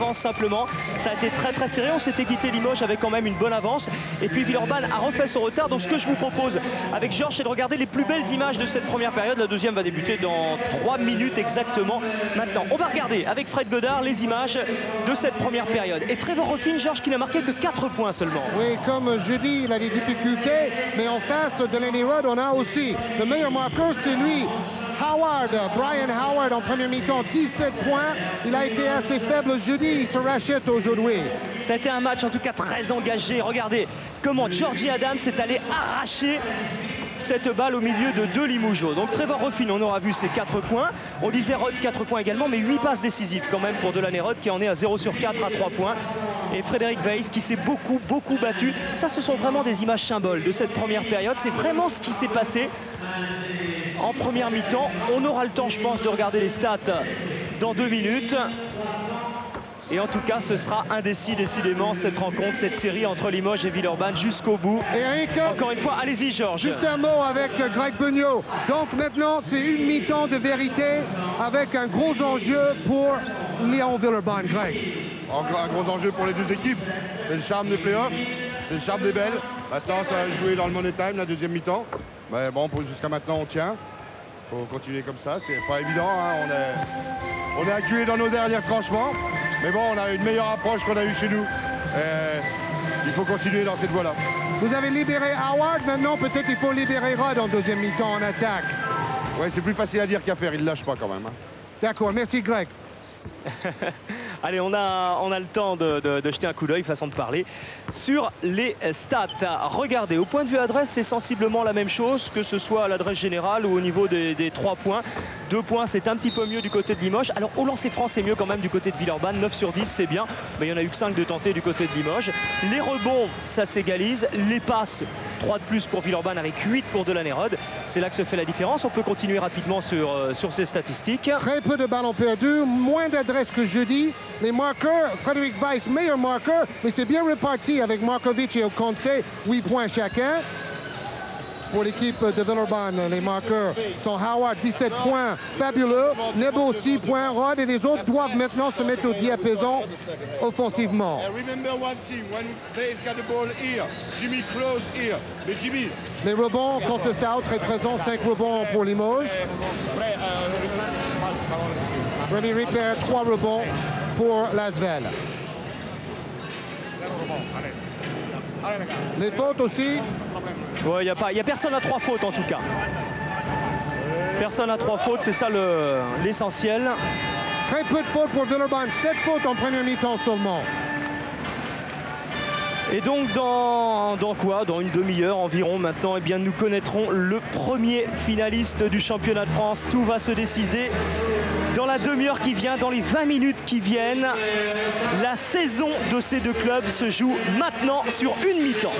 avance simplement. Ça a été très serré. On s'était quitté Limoges avec quand même une bonne avance. Et puis Villeurbanne a refait son retard. Donc ce que je vous propose avec Georges, c'est de regarder les plus belles images de cette première période. La deuxième va débuter dans 3 minutes exactement. Maintenant, on va regarder avec Fred Bedard les images de cette première période. Et Trevor Ruffin, Georges, qui n'a marqué que 4 points seulement. Oui, comme je dis, il a des difficultés. Mais en face de Lenny Rudd, on a aussi le meilleur marqueur, c'est lui. Howard, Brian Howard en première mi-temps, 17 points. Il a été assez faible jeudi, il se rachète aujourd'hui. Ça a été un match en tout cas très engagé. Regardez comment Georgie Adams est allé arracher cette balle au milieu de 2 Limougeaux. Donc Trevor Ruffin, on aura vu ses 4 points. On disait Rudd 4 points également, mais 8 passes décisives quand même pour Delaney Rudd qui en est à 0 sur 4 à 3 points. Et Frédéric Weiss qui s'est beaucoup battu. Ça, ce sont vraiment des images symboles de cette première période. C'est vraiment ce qui s'est passé en première mi-temps. On aura le temps, je pense, de regarder les stats dans 2 minutes. Et en tout cas, ce sera indécis décidément cette rencontre, cette série entre Limoges et Villeurbanne jusqu'au bout. Eric, encore une fois, allez-y Georges. Juste un mot avec Greg Beugnot. Donc maintenant, c'est une mi-temps de vérité avec un gros enjeu pour Lyon Villeurbanne. Greg. Encore un gros enjeu pour les deux équipes. C'est le charme des playoffs, c'est le charme des belles. Maintenant, ça va jouer dans le money time, la deuxième mi-temps. Mais bon, jusqu'à maintenant, on tient. Il faut continuer comme ça, c'est pas évident. Hein. On est acculé dans nos derniers tranchements. Mais bon, on a une meilleure approche qu'on a eue chez nous. Il faut continuer dans cette voie-là. Vous avez libéré Howard, maintenant peut-être il faut libérer Rudd en deuxième mi-temps en attaque. Oui, c'est plus facile à dire qu'à faire, il ne lâche pas quand même. Hein. D'accord, merci Greg. Allez, on a le temps de jeter un coup d'œil, façon de parler, sur les stats. Regardez, au point de vue adresse, c'est sensiblement la même chose, que ce soit à l'adresse générale ou au niveau des 3 points. 2 points, c'est un petit peu mieux du côté de Limoges. Alors, au lancer franc, c'est mieux quand même du côté de Villeurbanne. 9 sur 10, c'est bien. Mais il n'y en a eu que 5 de tentés du côté de Limoges. Les rebonds, ça s'égalise. Les passes, 3 de plus pour Villeurbanne avec 8 pour Delaney Rudd. C'est là que se fait la différence. On peut continuer rapidement sur ces statistiques. Très peu de ballons perdus, moins d'adresses que jeudi. Les marqueurs, Frédéric Weiss, meilleur marqueur, mais c'est bien reparti avec Markovic et Okonce, 8 points chacun. Pour l'équipe de Villeurbanne, les marqueurs sont Howard, 17 points, fabuleux. Nebo, 6 points, Rudd et les autres doivent maintenant se mettre au diapason offensivement. Les rebonds, Conceição, très présent, 5 rebonds pour Limoges. Rémi Ripper, 3 rebonds pour l'Asvel. Les fautes aussi. Ouais, il n'y a personne à 3 fautes en tout cas. Personne à 3 fautes, c'est ça l'essentiel. Très peu de fautes pour Villeurbanne, 7 fautes en première mi-temps seulement. Et donc dans quoi? Dans une demi-heure environ maintenant, eh bien, nous connaîtrons le premier finaliste du championnat de France. Tout va se décider dans la demi-heure qui vient, dans les 20 minutes qui viennent. La saison de ces deux clubs se joue maintenant sur une mi-temps.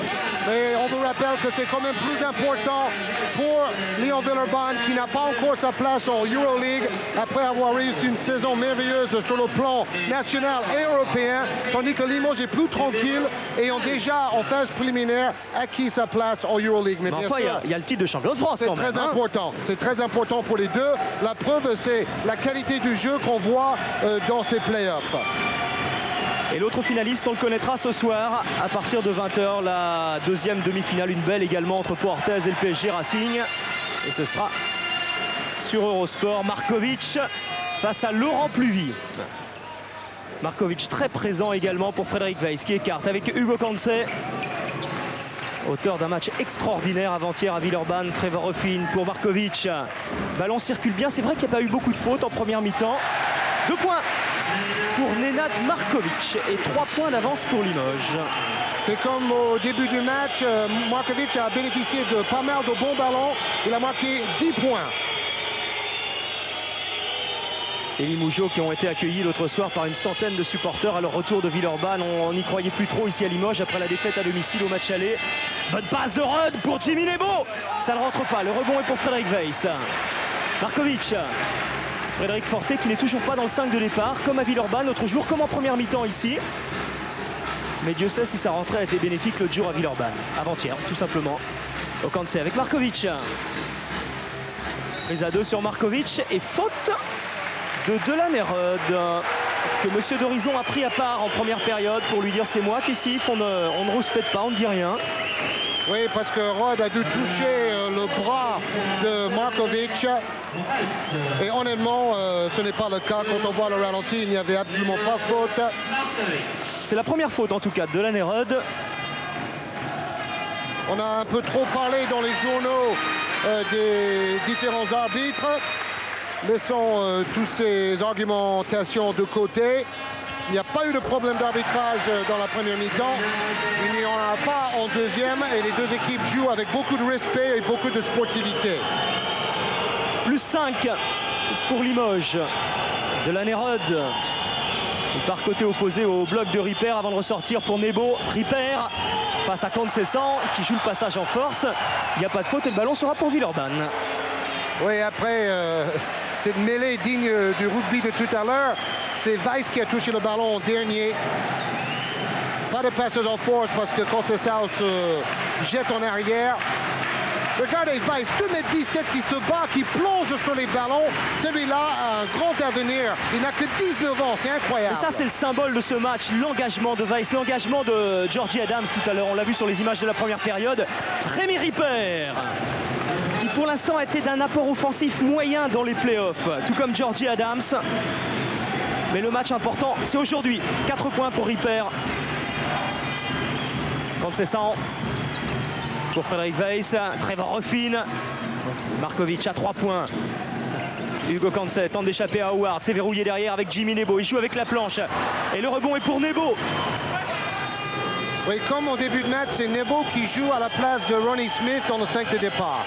Mais on vous rappelle que c'est quand même plus important pour Lyon Villeurbanne qui n'a pas encore sa place en Euroleague après avoir réussi une saison merveilleuse sur le plan national et européen, tandis que Limoges est plus tranquille et ont déjà en phase préliminaire acquis sa place en Euroleague. Mais enfin, il y a le titre de champion de France quand même. C'est très important. C'est très important pour les deux. La preuve, c'est la qualité du jeu qu'on voit dans ces playoffs. Et l'autre finaliste, on le connaîtra ce soir à partir de 20h. La deuxième demi-finale, une belle également entre Pau Orthez et le PSG Racing. Et ce sera sur Eurosport. Markovic face à Laurent Pluvy. Markovic très présent également pour Frédéric Weiss qui écarte avec Hugo Conce. Auteur d'un match extraordinaire avant-hier à Villeurbanne. Trevor Ruffin pour Markovic. Ballon circule bien. C'est vrai qu'il n'y a pas eu beaucoup de fautes en première mi-temps. 2 points pour Nenad Markovic et 3 points d'avance pour Limoges. C'est comme au début du match, Markovic a bénéficié de pas mal de bons ballons. Il a marqué 10 points. Et les Limougeaux qui ont été accueillis l'autre soir par une centaine de supporters à leur retour de Villeurbanne. On n'y croyait plus trop ici à Limoges après la défaite à domicile au match aller. Bonne passe de Rudd pour Jimmy Nebo. Ça ne rentre pas. Le rebond est pour Frédéric Weiss. Markovic. Frédéric Forté qui n'est toujours pas dans le 5 de départ, comme à Villeurbanne l'autre jour, comme en première mi-temps ici. Mais Dieu sait si sa rentrée a été bénéfique l'autre jour à Villeurbanne. Avant-hier, tout simplement. Okanse avec Markovic. Prise à 2 sur Markovic et faute de Delaney Rudd. que Monsieur d'Horizon a pris à part en première période pour lui dire c'est moi qui siffle, on ne rouspète pas, on ne dit rien. Oui, parce que Rod a dû toucher le bras de Markovic. Et honnêtement, ce n'est pas le cas. Quand on voit le ralenti, il n'y avait absolument pas faute. C'est la première faute en tout cas de Lannerud. On a un peu trop parlé dans les journaux des différents arbitres. Laissons tous ces argumentations de côté. Il n'y a pas eu de problème d'arbitrage dans la première mi-temps. Il n'y en a pas en deuxième et les deux équipes jouent avec beaucoup de respect et beaucoup de sportivité. Plus 5 pour Limoges de Lannerud. Il part côté opposé au bloc de Ripper avant de ressortir pour Nebo. Ripper face à Conceição qui joue le passage en force. Il n'y a pas de faute et le ballon sera pour Villeurbanne. Oui, après cette mêlée digne du rugby de tout à l'heure, c'est Weiss qui a touché le ballon en dernier. Pas de passage en force parce que Conceição se jette en arrière. Regardez Weiss, 2,17 m qui se bat, qui plonge sur les ballons. Celui-là a un grand avenir. Il n'a que 19 ans, c'est incroyable. Et ça, c'est le symbole de ce match, l'engagement de Weiss, l'engagement de Georgie Adams tout à l'heure. On l'a vu sur les images de la première période. Rémi Ripper, qui pour l'instant a été d'un apport offensif moyen dans les playoffs, tout comme Georgie Adams. Mais le match important, c'est aujourd'hui. 4 points pour Ripper. Conceição pour Frédéric Weiss. Trevor Ruffin. Markovic à 3 points. Hugo Cancet tente d'échapper à Howard. C'est verrouillé derrière avec Jimmy Nebo. Il joue avec la planche. Et le rebond est pour Nebo. Oui, comme au début de match, c'est Nebo qui joue à la place de Ronnie Smith dans le 5 de départ.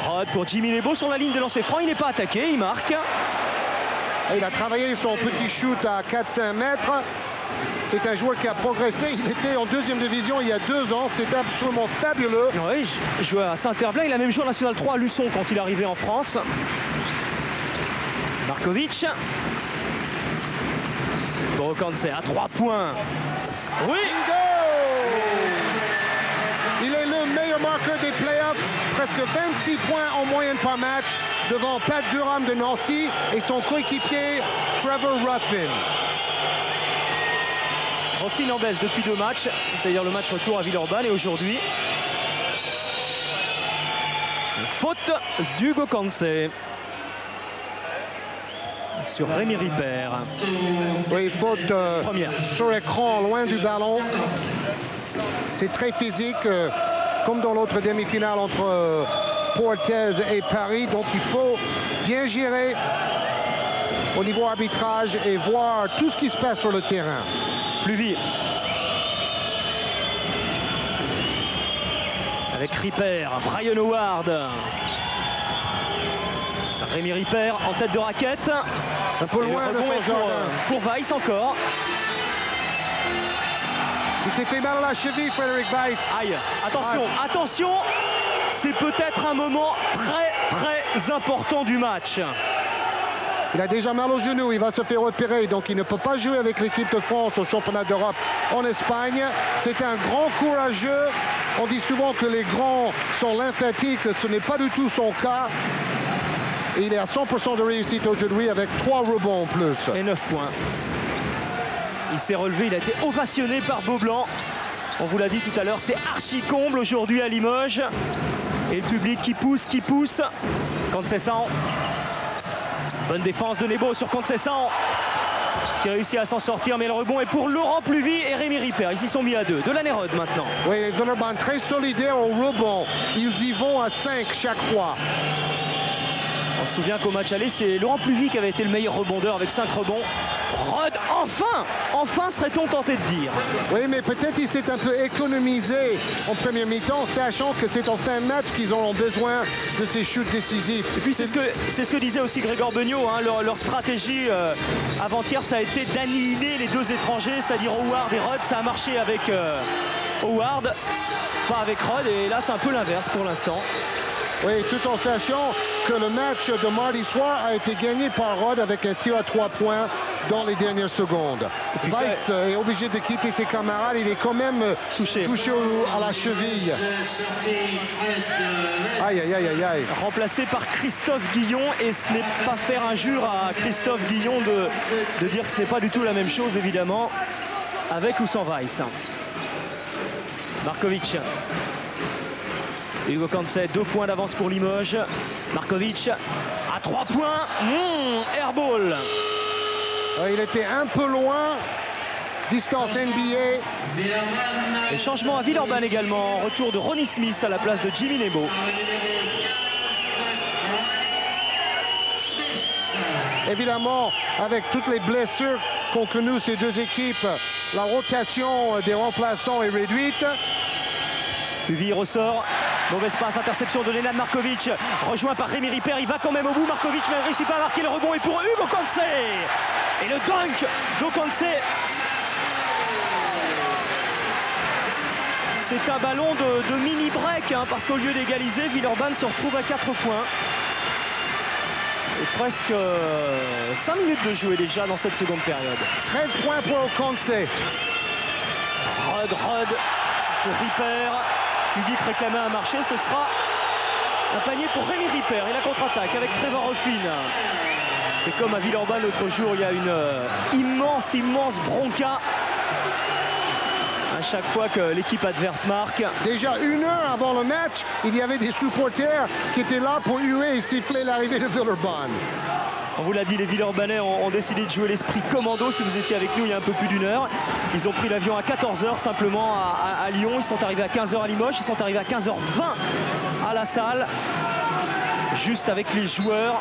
Rod pour Jimmy Nebo sur la ligne de lancer franc. Il n'est pas attaqué, il marque. Il a travaillé son petit shoot à 4-5 mètres. C'est un joueur qui a progressé. Il était en deuxième division il y a 2 ans. C'est absolument fabuleux. Oui, il jouait à Saint-Herblain. Il a même joué en National 3 à Luçon quand il est arrivé en France. Markovic. Pour Cancet à 3 points. Oui. Il est le meilleur marqueur des playoffs. Presque 26 points en moyenne par match devant Pat Durham de Nancy et son coéquipier Trevor Ruffin. Ruffin en baisse depuis 2 matchs, c'est-à-dire le match retour à Villeurbanne et aujourd'hui. Faute d'Hugo Cancet sur Rémi Ripper. Oui, faute Première. Sur écran, loin du ballon. C'est très physique, comme dans l'autre demi-finale entre Portez et Paris. Donc il faut bien gérer au niveau arbitrage et voir tout ce qui se passe sur le terrain. Pluvy. Avec Ripper, Brian Howard. Rémi Ripper en tête de raquette. Un peu loin de son jardin. Pour Weiss encore. Il s'est fait mal à la cheville, Frédéric Weiss. Aïe, attention, attention. C'est peut-être un moment très important du match. Il a déjà mal au genou, il va se faire repérer, donc il ne peut pas jouer avec l'équipe de France au championnat d'Europe en Espagne. C'est un grand courageux. On dit souvent que les grands sont lymphatiques, ce n'est pas du tout son cas. Et il est à 100% de réussite aujourd'hui avec 3 rebonds en plus. Et 9 points. Il s'est relevé, il a été ovationné par Beaublanc. On vous l'a dit tout à l'heure, c'est archi comble aujourd'hui à Limoges. Et le public qui pousse. Conceição. Bonne défense de Nebo sur Conceição, qui réussit à s'en sortir, mais le rebond est pour Laurent Pluvy et Rémi Ripper. Ils s'y sont mis à 2. De Lannerud maintenant. Oui, Villeurbanne très solidaire au rebond. Ils y vont à 5 chaque fois. On se souvient qu'au match aller, c'est Laurent Pluvy qui avait été le meilleur rebondeur avec 5 rebonds. Rod, enfin serait-on tenté de dire. Oui, mais peut-être il s'est un peu économisé en première mi-temps, sachant que c'est en fin de match qu'ils auront besoin de ces shoots décisifs. Et puis c'est ce que disait aussi Grégor Beugnot, hein, leur stratégie avant-hier, ça a été d'annihiler les 2 étrangers, c'est-à-dire Howard et Rod. Ça a marché avec Howard, pas avec Rod, et là c'est un peu l'inverse pour l'instant. Oui, tout en sachant que le match de mardi soir a été gagné par Rod avec un tir à 3 points dans les dernières secondes. Weiss est obligé de quitter ses camarades. Il est quand même touché à la cheville. Aïe, aïe, aïe, aïe, aïe. Remplacé par Christophe Guillon, et ce n'est pas faire injure à Christophe Guillon de dire que ce n'est pas du tout la même chose, évidemment, avec ou sans Weiss. Markovic. Hugo Cancet, 2 points d'avance pour Limoges. Markovic à 3 points. Airball. Il était un peu loin. Distance NBA. Et changement à Villeurbanne également. Retour de Ronnie Smith à la place de Jimmy Nebo. Évidemment, avec toutes les blessures qu'ont connues ces deux équipes, la rotation des remplaçants est réduite. Puvis ressort. Mauvaise passe, interception de Nenad Markovic. Rejoint par Rémi Ripper. Il va quand même au bout. Markovic ne réussit pas à marquer le rebond. Et pour Hugo Cancet. Et le dunk d'Hugo Cancet. C'est un ballon de mini-break, hein, parce qu'au lieu d'égaliser, Villeurbanne se retrouve à 4 points. Et presque 5 minutes de jouer déjà dans cette seconde période. 13 points pour Cancet. Rod pour Ripper. Pugic réclamait un marché, ce sera un panier pour Rémi Ripper. Et la contre-attaque avec Trevor Ruffin. C'est comme à Villeurbanne l'autre jour, il y a une immense bronca à chaque fois que l'équipe adverse marque. Déjà 1 heure avant le match, il y avait des supporters qui étaient là pour huer et siffler l'arrivée de Villeurbanne. On vous l'a dit, les Villeurbanais ont décidé de jouer l'esprit commando. Si vous étiez avec nous il y a un peu plus d'1 heure, ils ont pris l'avion à 14 h simplement à Lyon. Ils sont arrivés à 15 h à Limoges, ils sont arrivés à 15 h 20 à la salle. Juste avec les joueurs,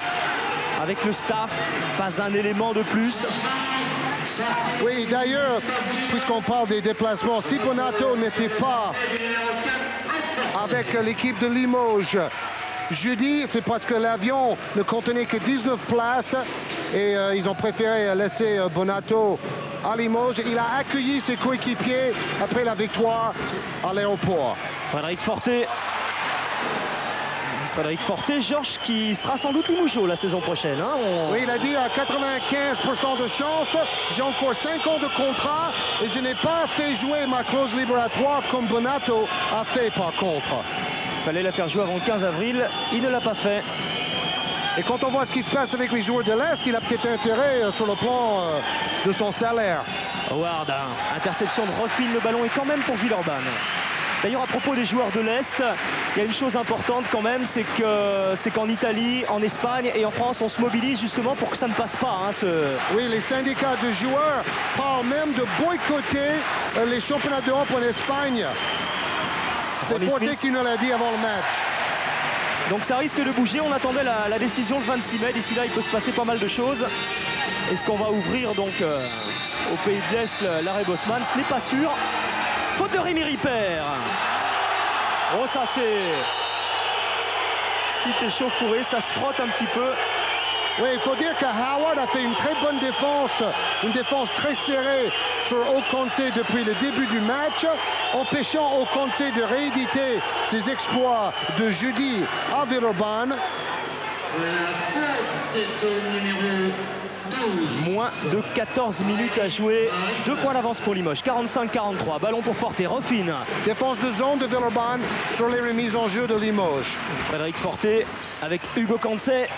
avec le staff, pas un élément de plus. Oui, d'ailleurs, puisqu'on parle des déplacements, si Bonato n'était pas avec l'équipe de Limoges jeudi, c'est parce que l'avion ne contenait que 19 places et ils ont préféré laisser Bonato à Limoges. Il a accueilli ses coéquipiers après la victoire à l'aéroport. Frédéric Forté, Georges, qui sera sans doute Limougeau la saison prochaine. Hein, Oui, il a dit à 95% de chance. J'ai encore 5 ans de contrat et je n'ai pas fait jouer ma clause libératoire comme Bonato a fait par contre. Il fallait la faire jouer avant le 15 avril, il ne l'a pas fait. Et quand on voit ce qui se passe avec les joueurs de l'Est, il a peut-être intérêt sur le plan de son salaire. Howard, interception de Ruffin, le ballon est quand même pour Villeurbanne. D'ailleurs, à propos des joueurs de l'Est, il y a une chose importante quand même, c'est qu'en Italie, en Espagne et en France, on se mobilise justement pour que ça ne passe pas. Hein, Oui, les syndicats de joueurs parlent même de boycotter les championnats d'Europe en Espagne. C'est Forté qui nous l'a dit avant le match. Donc ça risque de bouger. On attendait la décision le 26 mai. D'ici là, il peut se passer pas mal de choses. Est-ce qu'on va ouvrir donc au pays de l'Est l'arrêt Bosman? Ce n'est pas sûr. Faute de Rémi Ripper. Oh, ça c'est petite échauffourée, ça se frotte un petit peu. Oui, il faut dire que Howard a fait une très bonne défense, une défense très serrée sur Okontse depuis le début du match, empêchant Okontse de rééditer ses exploits de jeudi à Villeurbanne. Moins de 14 minutes à jouer. 2 points d'avance pour Limoges. 45-43. Ballon pour Forté. Ruffin. Défense de zone de Villeurbanne sur les remises en jeu de Limoges. Frédéric Forté avec Hugo Cancet.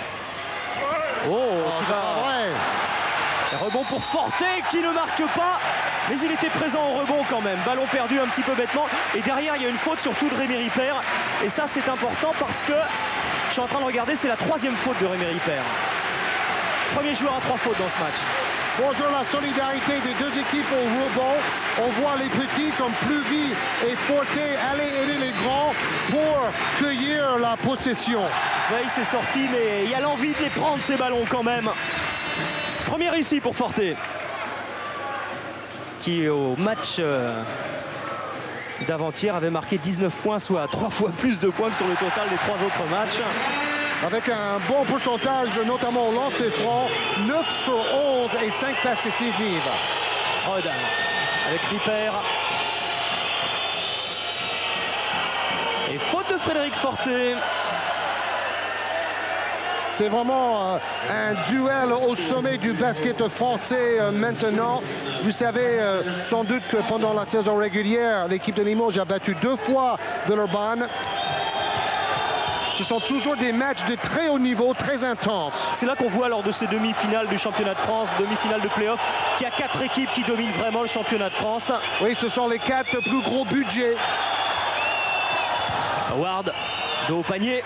Rebond pour Forté qui ne marque pas. Mais il était présent au rebond quand même. Ballon perdu un petit peu bêtement. Et derrière, il y a une faute surtout de Rémi Ripper. Et ça, c'est important parce que je suis en train de regarder, c'est la 3e faute de Rémi Ripper. Premier joueur à 3 fautes dans ce match. Bonjour, la solidarité des deux équipes au rebond. On voit les petits comme Pluvy et Forté aller aider les grands pour cueillir la possession. Oui, c'est sorti, mais il y a l'envie de les prendre ces ballons quand même. Premier réussi pour Forté, qui au match d'avant-hier avait marqué 19 points, soit 3 fois plus de points que sur le total des 3 autres matchs. Avec un bon pourcentage, notamment au lancer franc, 9 sur 11 et 5 passes décisives. Rod avec Ripper. Et faute de Frédéric Forté. C'est vraiment un duel au sommet du basket français maintenant. Vous savez sans doute que pendant la saison régulière, l'équipe de Limoges a battu 2 fois Villeurbanne. Ce sont toujours des matchs de très haut niveau, très intenses. C'est là qu'on voit lors de ces demi-finales du championnat de France, demi-finale de play-off, qu'il y a 4 équipes qui dominent vraiment le championnat de France. Oui, ce sont les 4 plus gros budgets. Howard, dos au panier.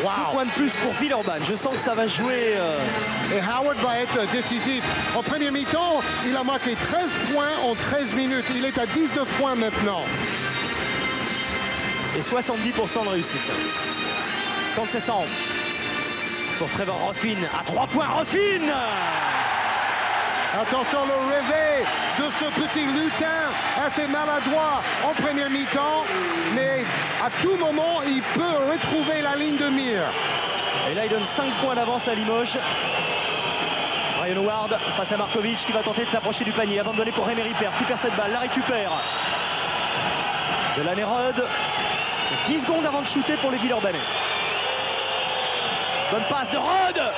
Wow. 2 points de plus pour Villeurbanne. Je sens que ça va jouer. Et Howard va être décisif. En première mi-temps, il a marqué 13 points en 13 minutes. Il est à 19 points maintenant. Et 70% de réussite. Quand c'est 100 pour Trevor Ruffin. À 3 points, Ruffin. Attention le réveil de ce petit lutin assez maladroit en première mi-temps. Mais à tout moment, il peut retrouver la ligne de mire. Et là, il donne 5 points d'avance à Limoges. Brian Howard face à Markovic qui va tenter de s'approcher du panier avant de donner pour Rémi Ripper. Qui perd cette balle, la récupère. Delaney Rod. 10 secondes avant de shooter pour les Villeurbanais. Bonne passe de Rod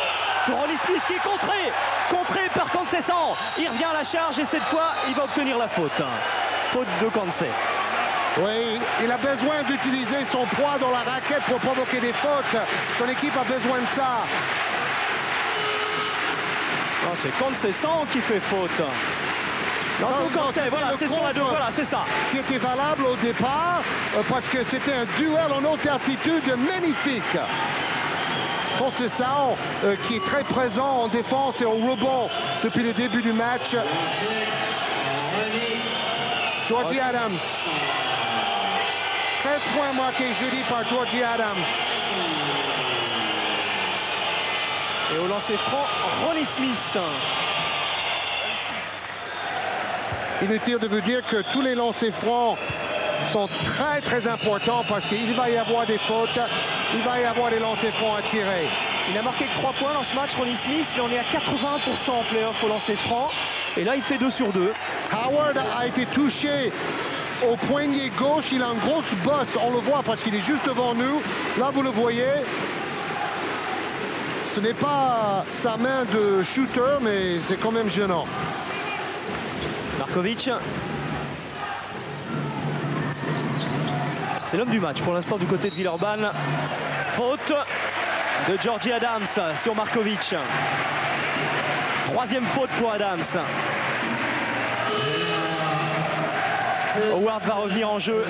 pour Ronnie Smith qui est contré par Conceição. Il revient à la charge et cette fois il va obtenir la faute. Faute de Conceição. Oui, il a besoin d'utiliser son poids dans la raquette pour provoquer des fautes. Son équipe a besoin de ça. Non, c'est Conceição qui fait faute. Non, c'est Conceição, voilà, c'est sur la 2, voilà, c'est ça. Qui était valable au départ, parce que c'était un duel en haute altitude magnifique. Conceição, qui est très présent en défense et au rebond depuis le début du match. Georgie Adams. 13 points marqués jeudi par Georgie Adams. Et au lancer franc, Ronnie Smith. Inutile de vous dire que tous les lancers francs sont très importants parce qu'il va y avoir des fautes, il va y avoir des lancers francs à tirer. Il n'a marqué que 3 points dans ce match, Ronnie Smith. Il en est à 81% en play-off au lancer franc. Et là, il fait 2 sur 2. Howard a été touché au poignet gauche. Il a une grosse bosse, on le voit parce qu'il est juste devant nous. Là, vous le voyez. Ce n'est pas sa main de shooter, mais c'est quand même gênant. Markovic. C'est l'homme du match pour l'instant du côté de Villeurbanne. Faute de Georgie Adams sur Markovic. 3e faute pour Adams. Howard va revenir en jeu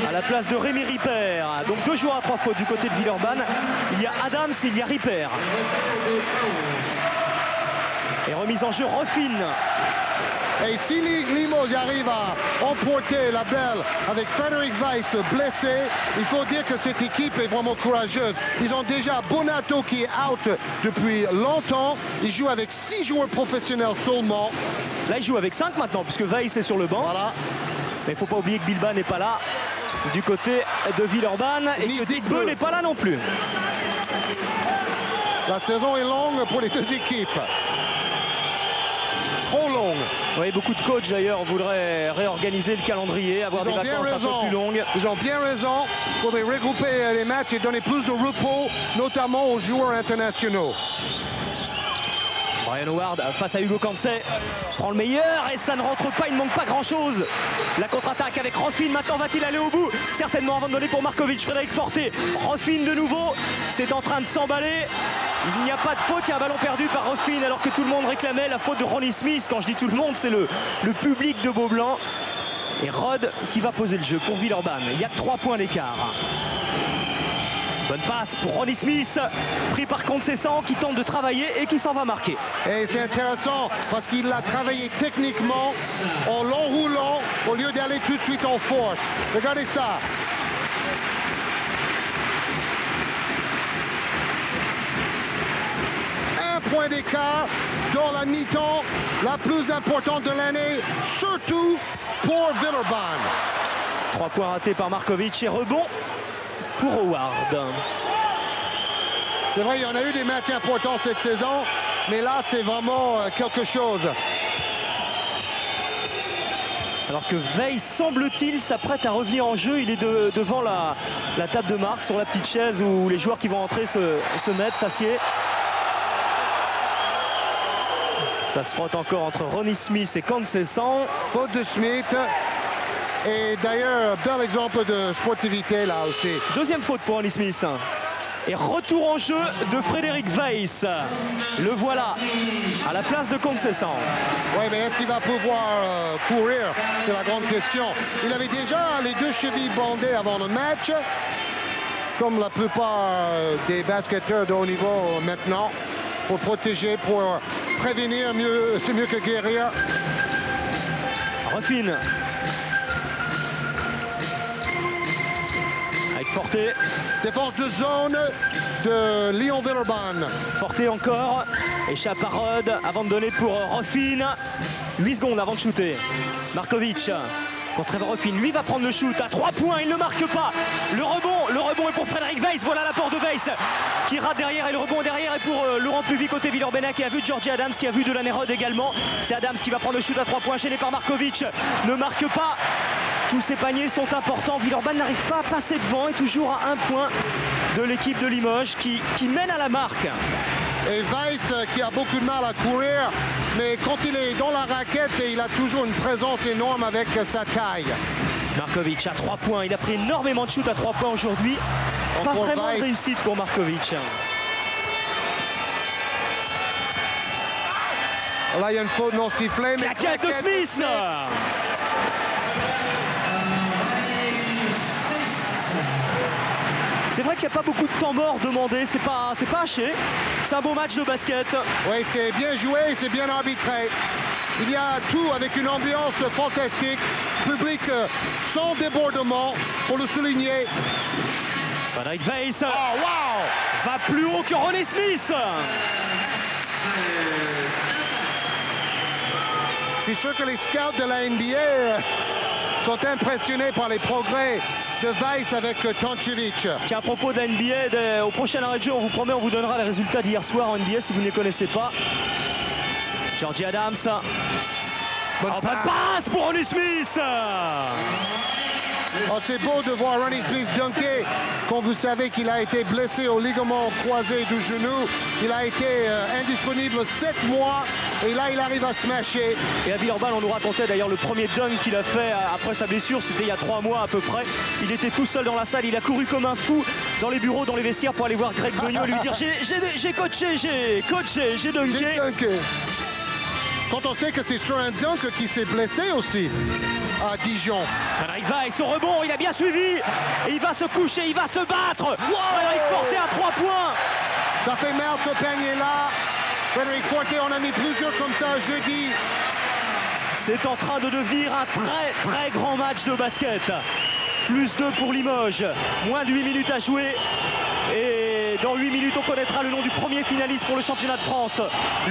à la place de Rémi Ripper. Donc 2 joueurs à 3 fautes du côté de Villeurbanne. Il y a Adams et il y a Ripper. Et remise en jeu, Ruffin. Et si Limoges arrive à emporter la balle avec Frédéric Weiss blessé, il faut dire que cette équipe est vraiment courageuse. Ils ont déjà Bonato qui est out depuis longtemps. Ils jouent avec 6 joueurs professionnels seulement. Là, ils jouent avec 5 maintenant, puisque Weiss est sur le banc. Voilà. Mais il ne faut pas oublier que Bilba n'est pas là du côté de Villeurbanne et que Dick Beu n'est pas là non plus. La saison est longue pour les 2 équipes. Trop longue. Oui, beaucoup de coachs d'ailleurs voudraient réorganiser le calendrier, avoir des vacances un peu plus longues. Ils ont bien raison. Il faudrait regrouper les matchs et donner plus de repos, notamment aux joueurs internationaux. Brian Howard face à Hugo Cancé prend le meilleur et ça ne rentre pas, il ne manque pas grand chose. La contre-attaque avec Ruffin, maintenant va-t-il aller au bout? Certainement avant de donner pour Markovic. Frédéric Forté, Ruffin de nouveau, c'est en train de s'emballer. Il n'y a pas de faute, il y a un ballon perdu par Ruffin alors que tout le monde réclamait la faute de Ronnie Smith. Quand je dis tout le monde, c'est le public de Beaublanc. Et Rod qui va poser le jeu pour Villeurbanne. Il y a 3 points d'écart. Bonne passe pour Ronnie Smith, pris par Conceição qui tente de travailler et qui s'en va marquer. Et c'est intéressant parce qu'il a travaillé techniquement en l'enroulant au lieu d'aller tout de suite en force. Regardez ça. Un point d'écart dans la mi-temps, la plus importante de l'année, surtout pour Villeurbanne. 3 points ratés par Markovic et rebond pour Howard. C'est vrai, il y en a eu des matchs importants cette saison, mais là, c'est vraiment quelque chose. Alors que Weiss, semble-t-il, s'apprête à revenir en jeu. Il est devant la table de marque, sur la petite chaise où les joueurs qui vont entrer se mettent, s'assiedent. Ça se frotte encore entre Ronnie Smith et Conceição. Faute de Smith. Et d'ailleurs, bel exemple de sportivité là aussi. Deuxième faute pour Ronnie Smith. Et retour en jeu de Frédéric Weiss. Le voilà à la place de Conceição. Oui, mais est-ce qu'il va pouvoir courir? C'est la grande question. Il avait déjà les deux chevilles bandées avant le match, comme la plupart des basketteurs de haut niveau maintenant, pour protéger, pour prévenir, c'est mieux que guérir. Ruffin. Avec Forte. Défense de zone de Lyon Villeurbanne. Forte encore. Échappe à Rod avant de donner pour Ruffin. 8 secondes avant de shooter. Markovic. Pour Trevor Ruffin, lui va prendre le shoot à 3 points, il ne marque pas. Le rebond est pour Frédéric Weiss. Voilà l'apport de Weiss qui rate derrière, et le rebond derrière est pour Laurent Pluvy côté Villeurbanne, qui a vu Georgie Adams, qui a vu Delaney Rod également. C'est Adams qui va prendre le shoot à 3 points, gêné par Markovic. Ne marque pas. Tous ces paniers sont importants. Villeurbanne n'arrive pas à passer devant et toujours à 1 point de l'équipe de Limoges qui mène à la marque. Et Weiss qui a beaucoup de mal à courir, mais quand il est dans la raquette, il a toujours une présence énorme avec sa taille. Markovic à 3 points, il a pris énormément de shoot à 3 points aujourd'hui. Pas vraiment de réussite pour Markovic. Là, il y a une faute non sifflée. Mais claquette de Smith. C'est vrai qu'il n'y a pas beaucoup de temps mort demandé, c'est pas haché. C'est un beau match de basket. Oui, c'est bien joué, c'est bien arbitré. Il y a tout avec une ambiance fantastique. Public sans débordement, pour le souligner. Frédéric Weiss wow, va plus haut que Ronnie Smith. Je suis sûr que les scouts de la NBA sont impressionnés par les progrès de Weiss avec Tončević. Tiens, à propos de la NBA, au prochain arrêt de jeu, on vous promet, on vous donnera les résultats d'hier soir en NBA si vous ne les connaissez pas. Georgie Adams. Bonne passe pour Ronnie Smith. Oh, c'est beau de voir Ronnie Smith dunker quand vous savez qu'il a été blessé au ligament croisé du genou. Il a été indisponible 7 mois et là il arrive à smasher. Et à Villeurbanne, on nous racontait d'ailleurs le premier dunk qu'il a fait après sa blessure, c'était il y a 3 mois à peu près. Il était tout seul dans la salle, il a couru comme un fou dans les bureaux, dans les vestiaires pour aller voir Greg Beugnaud et lui dire j'ai coaché, j'ai dunké. Quand on sait que c'est sur un dunk qu'il s'est blessé aussi à Dijon. Frédéric Weiss au rebond, il a bien suivi. Et il va se coucher, il va se battre. Frédéric Forte à 3 points. Ça fait mal ce panier-là. Frédéric Forte, on a mis plusieurs comme ça jeudi. C'est en train de devenir un très grand match de basket. Plus 2 pour Limoges. Moins de 8 minutes à jouer. Et dans 8 minutes, on connaîtra le nom du premier finaliste pour le championnat de France.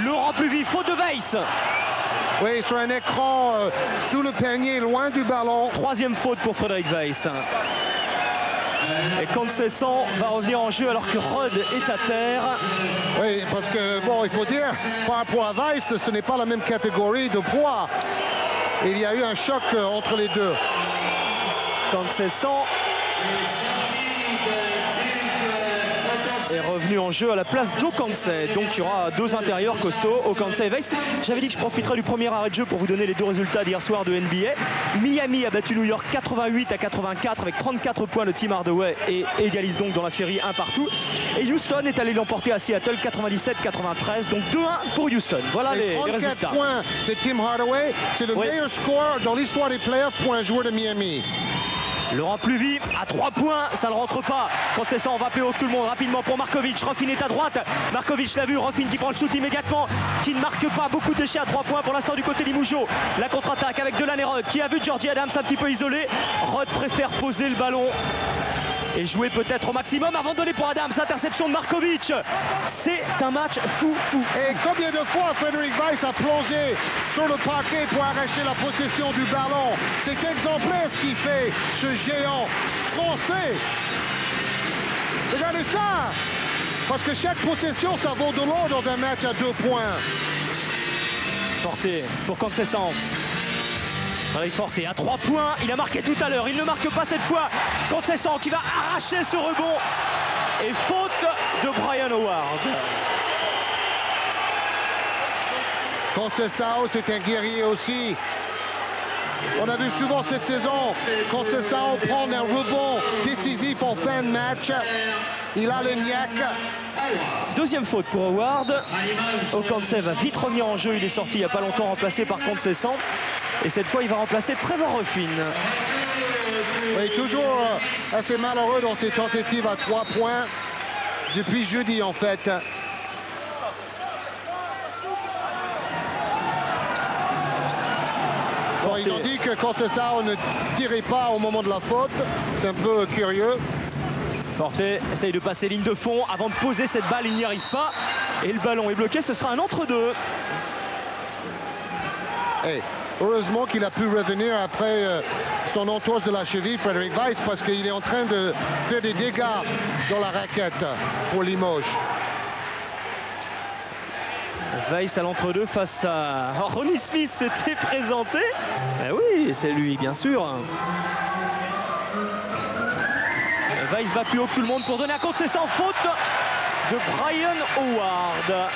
Laurent Pluvy, faute de Weiss. Oui, sur un écran sous le panier, loin du ballon. 3e faute pour Frédéric Weiss. Et Conceição va revenir en jeu alors que Rod est à terre. Oui, parce que, bon, il faut dire, par rapport à Weiss, ce n'est pas la même catégorie de poids. Il y a eu un choc entre les deux. Conceição est revenu en jeu à la place d'Okansé. Donc il y aura 2 intérieurs costauds, Okansé et Weiss. J'avais dit que je profiterais du premier arrêt de jeu pour vous donner les 2 résultats d'hier soir de NBA. Miami a battu New York 88-84 avec 34 points de Tim Hardaway et égalise donc dans la série 1 partout. Et Houston est allé l'emporter à Seattle 97-93. Donc 2-1 pour Houston. Voilà les résultats. 34 points de Tim Hardaway, c'est le meilleur score dans l'histoire des playoffs pour un joueur de Miami. Laurent Pluvy à 3 points, ça ne rentre pas. Conceição, on va appeler tout le monde rapidement pour Markovic. Ruffin est à droite. Markovic l'a vu. Ruffin qui prend le shoot immédiatement, qui ne marque pas. Beaucoup de déchets à 3 points pour l'instant du côté Limougeau. La contre-attaque avec Delaney Rod qui a vu Georgie Adams un petit peu isolé. Rod préfère poser le ballon et jouer peut-être au maximum avant de donner pour Adams. Interception de Markovic. C'est un match fou. Et combien de fois Frédéric Weiss a plongé sur le parquet pour arracher la possession du ballon? C'est exemplaire ce qu'il fait, ce géant français. Regardez ça! Parce que chaque possession, ça vaut de l'or dans un match à 2 points. Porté pour Conceição. Frédéric Forté à 3 points, il a marqué tout à l'heure, il ne marque pas cette fois. Conceição qui va arracher ce rebond. Et faute de Brian Howard. Conceição, c'est un guerrier aussi. On a vu souvent cette saison, Conceição prendre un rebond décisif en fin de match. Il a le niaque. Deuxième faute pour Howard. Okanse va vite revenir en jeu. Il est sorti il n'y a pas longtemps, remplacé par Conceição. Et cette fois, il va remplacer Trevor Ruffin. Oui, toujours assez malheureux dans ses tentatives à 3 points depuis jeudi en fait. Bon, ils ont dit que Conceição ne tirait pas au moment de la faute. C'est un peu curieux. Forté essaye de passer ligne de fond avant de poser cette balle, il n'y arrive pas. Et le ballon est bloqué, ce sera un entre-deux. Hey, heureusement qu'il a pu revenir après son entorse de la cheville, Frédéric Weiss, parce qu'il est en train de faire des dégâts dans la raquette pour Limoges. Weiss à l'entre-deux face à Ronnie Smith s'était présenté. Ben oui, c'est lui, bien sûr. Weiss va plus haut que tout le monde pour donner à Conceição. Faute de Brian Howard.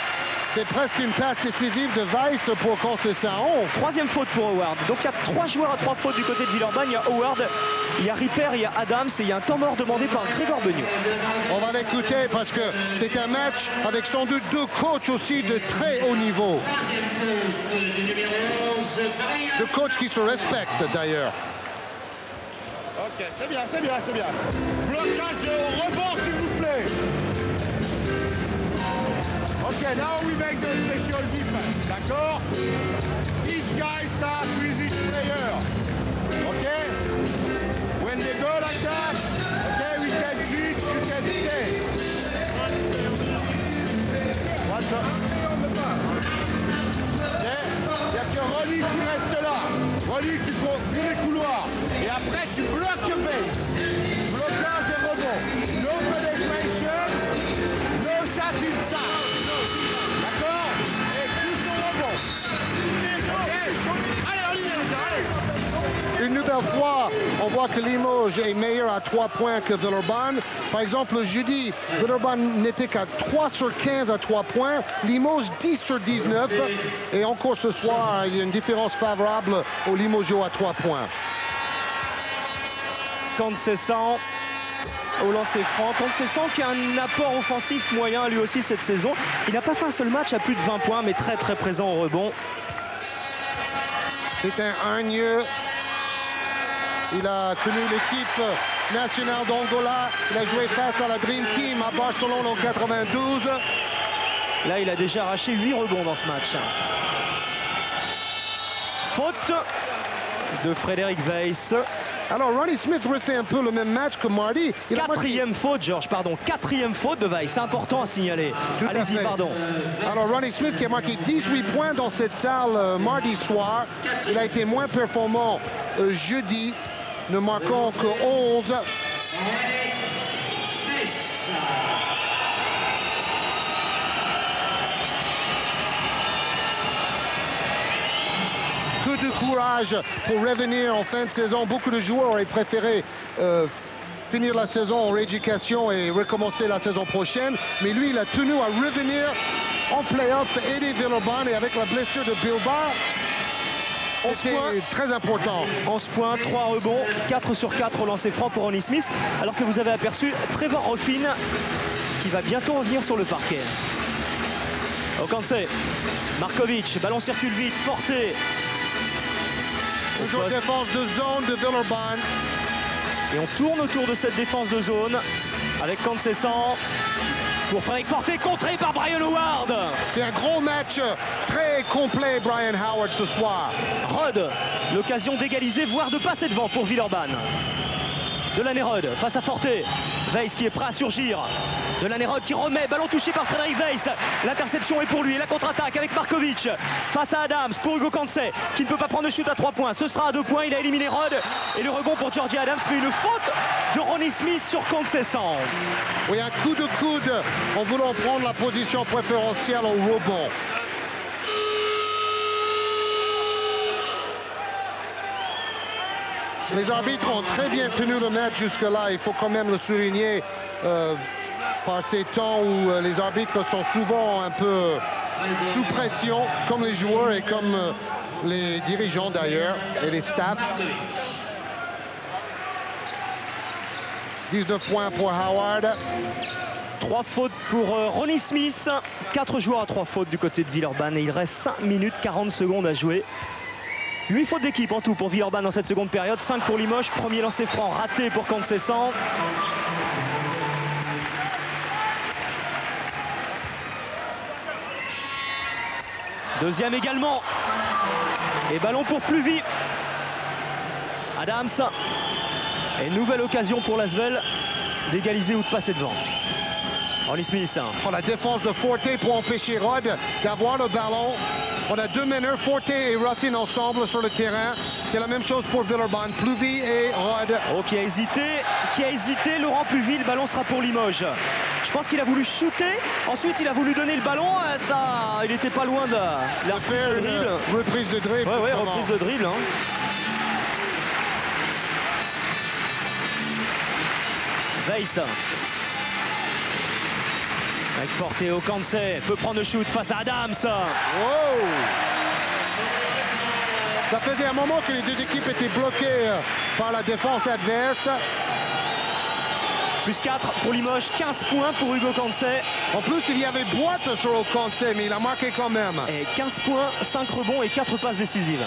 C'est presque une passe décisive de Weiss pour Conceição. Troisième faute pour Howard. Donc il y a 3 joueurs à 3 fautes du côté de Villeurbanne. Il y a Howard, il y a Ripper, il y a Adams et il y a un temps mort demandé par Grégoire Beugnot. On va l'écouter parce que c'est un match avec sans doute 2 coachs aussi de très haut niveau. 2 coachs qui se respectent d'ailleurs. Ok, c'est bien, c'est bien, c'est bien. Blocage au rebond, s'il vous plaît. Ok, now we make the special defense, d'accord? Each guy starts with each player. Okay? When they go like that, okay, we can switch, you can stay. What's up? Ok? Il n'y a que Ronnie qui reste là. Ronnie, tu cours tous les couloirs. Et après, tu bloques Weiss. Blocage et rebond. No penetration, no shot inside. D'accord? Et tous au rebond. Ok? Allez, on y est, les gars, allez. Une nouvelle fois, on voit que Limoges est meilleur à 3 points que Villeurbanne. Par exemple, le jeudi, Villeurbanne n'était qu'à 3 sur 15 à 3 points. Limoges 10 sur 19. Et encore ce soir, il y a une différence favorable aux Limogeaux à 3 points. Conceição au lancer franc. Conceição qui a un apport offensif moyen lui aussi cette saison. Il n'a pas fait un seul match à plus de 20 points, mais très très présent au rebond. C'est un hargneux. Il a connu l'équipe nationale d'Angola. Il a joué face à la Dream Team à Barcelone en 92. Là, il a déjà arraché 8 rebonds dans ce match. Faute de Frédéric Weiss. Alors, Ronnie Smith refait un peu le même match que mardi. Quatrième faute, Georges, pardon. Quatrième faute de Weiss. C'est important à signaler. Allez-y, pardon. Alors, Ronnie Smith qui a marqué 18 points dans cette salle mardi soir. Il a été moins performant jeudi, ne marquant que 11. Peu de courage pour revenir en fin de saison. Beaucoup de joueurs auraient préféré finir la saison en rééducation et recommencer la saison prochaine. Mais lui, il a tenu à revenir en play-off, aider Villeurbanne, et avec la blessure de Bilbao, c'était très important. 11 points, 3 rebonds, 4 sur 4 au lancer franc pour Ronnie Smith. Alors que vous avez aperçu Trevor Ruffin qui va bientôt revenir sur le parquet. Okanse, Markovic, ballon circule vite, Forté. Toujours défense de zone de Villeurbanne. Et on tourne autour de cette défense de zone avec Conceição pour Frédéric Forté, contré par Brian Howard. C'est un gros match très complet, Brian Howard, ce soir. Rod, l'occasion d'égaliser, voire de passer devant pour Villeurbanne. Delaney Rod face à Forté. Weiss qui est prêt à surgir. Delaney Rod qui remet, ballon touché par Frédéric Weiss. L'interception est pour lui, la contre-attaque avec Markovic face à Adams pour Hugo Okanse qui ne peut pas prendre le shoot à 3 points. Ce sera à 2 points, il a éliminé Rod. Et le rebond pour Georgie Adams, mais une faute de Ronnie Smith sur Conceição. Oui, un coup de coude en voulant prendre la position préférentielle au rebond. Les arbitres ont très bien tenu le match jusque-là. Il faut quand même le souligner par ces temps où les arbitres sont souvent un peu sous pression, comme les joueurs et comme les dirigeants d'ailleurs, et les staffs. 19 points pour Howard. 3 fautes pour Ronnie Smith. 4 joueurs à 3 fautes du côté de Villeurbanne. Et il reste 5 minutes 40 secondes à jouer. 8 fautes d'équipe en tout pour Villeurbanne dans cette seconde période. 5 pour Limoges. Premier lancer franc raté pour Conceição. Deuxième également. Et ballon pour Pluvy. Adams. Et nouvelle occasion pour l'Asvel d'égaliser ou de passer devant. Ronnie Smith. Oh, la défense de Forte pour empêcher Rod d'avoir le ballon. On a 2 meneurs, Forte et Ruffin ensemble sur le terrain. C'est la même chose pour Villeurbanne, Pluvy et Rod. Oh, qui a hésité, Laurent Pluvy. Le ballon sera pour Limoges. Je pense qu'il a voulu shooter. Ensuite, il a voulu donner le ballon. Ça, il n'était pas loin de la faire une reprise de dribble. Ouais, reprise de dribble. Hein. Weiss. Avec Forte au Kansai, peut prendre le shoot face à Adams. Wow. Ça faisait un moment que les deux équipes étaient bloquées par la défense adverse. Plus 4 pour Limoges, 15 points pour Hugo Kansai. En plus, il y avait boîte sur le Kansai, mais il a marqué quand même. Et 15 points, 5 rebonds et 4 passes décisives.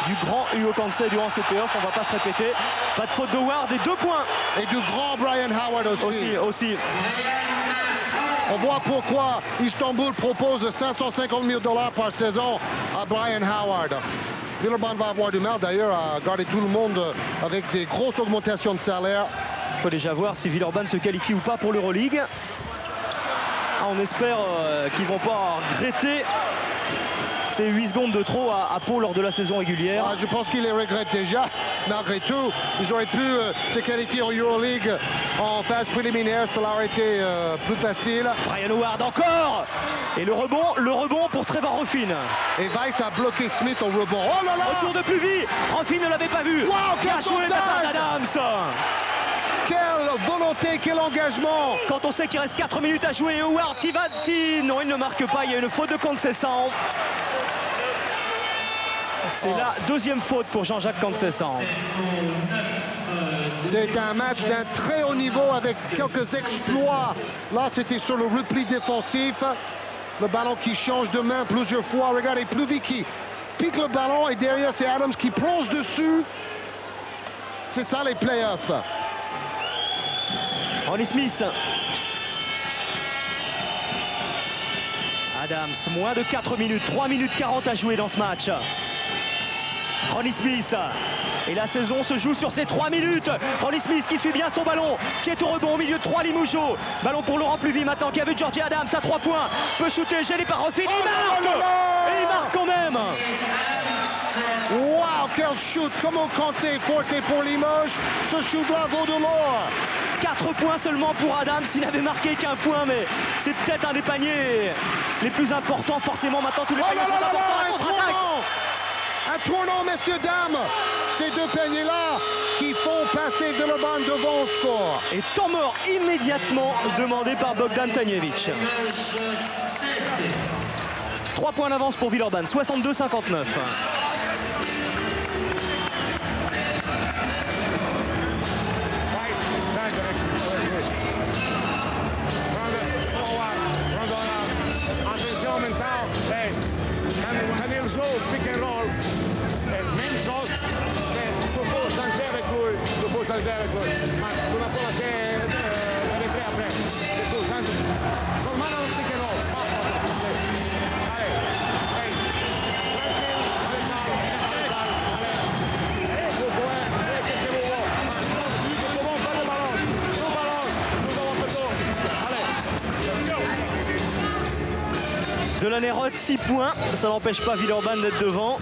Du grand Hugo Kansai durant ces playoffs, on ne va pas se répéter. Pas de faute de Ward et 2 points. Et du grand Brian Howard Aussi. On voit pourquoi Istanbul propose 550 000 $ par saison à Brian Howard. Villeurbanne va avoir du mal d'ailleurs à garder tout le monde avec des grosses augmentations de salaire. Il faut déjà voir si Villeurbanne se qualifie ou pas pour l'Euroleague. On espère qu'ils ne vont pas regretter ces 8 secondes de trop à Pau lors de la saison régulière. Je pense qu'ils les regrettent déjà, malgré tout. Ils auraient pu se qualifier en Euroleague en phase préliminaire, cela aurait été plus facile. Brian Howard encore. Et le rebond pour Trevor Ruffin. Et Weiss a bloqué Smith au rebond. Oh là là! Retour de Pluvy. Ruffin ne l'avait pas vu. Wow, quel contact! Adams. Quelle volonté, quel engagement! Quand on sait qu'il reste 4 minutes à jouer, Howard qui va... Non, il ne marque pas, il y a une faute de Conceição. C'est la deuxième faute pour Jean-Jacques Conceição. C'est un match d'un très haut niveau avec quelques exploits. Là, c'était sur le repli défensif. Le ballon qui change de main plusieurs fois. Regardez, Pluvy qui pique le ballon et derrière, c'est Adams qui plonge dessus. C'est ça, les playoffs. Ronnie Smith. Adams, moins de 4 minutes, 3 minutes 40 à jouer dans ce match. Ronnie Smith. Et la saison se joue sur ces 3 minutes. Ronnie Smith qui suit bien son ballon, qui est au rebond au milieu de 3 Limougeaux. Ballon pour Laurent Pluvy maintenant, qui a vu Georgie Adams à 3 points. Peut shooter, gêné par Ruffin. Il marque! Et il marque quand même. Wow, quel shoot! Comment compter Forte pour Limoges? Ce shoot-là vaut de l'or. 4 points seulement pour Adams, il n'avait marqué qu'un point, mais c'est peut-être un des paniers les plus importants. Forcément, maintenant tous les paniers sont importants. Un tournant, messieurs, dames. Ces deux paniers-là qui font passer Villeurbanne devant au score. Et temps mort immédiatement demandé par Bogdan Tanjevic. 3 points d'avance pour Villeurbanne, 62-59. Pick and roll, même chose, tu peux changer avec lui, mais tu n'as pas laissé arrêter après, c'est tout, change, seulement dans le pick and roll, allez, tranquille, allez, vous pouvez, quelques mouvements, nous pouvons faire le ballon, nous avons plutôt, allez, Delanerot, 6 points, ça n'empêche pas Villeurbanne d'être devant.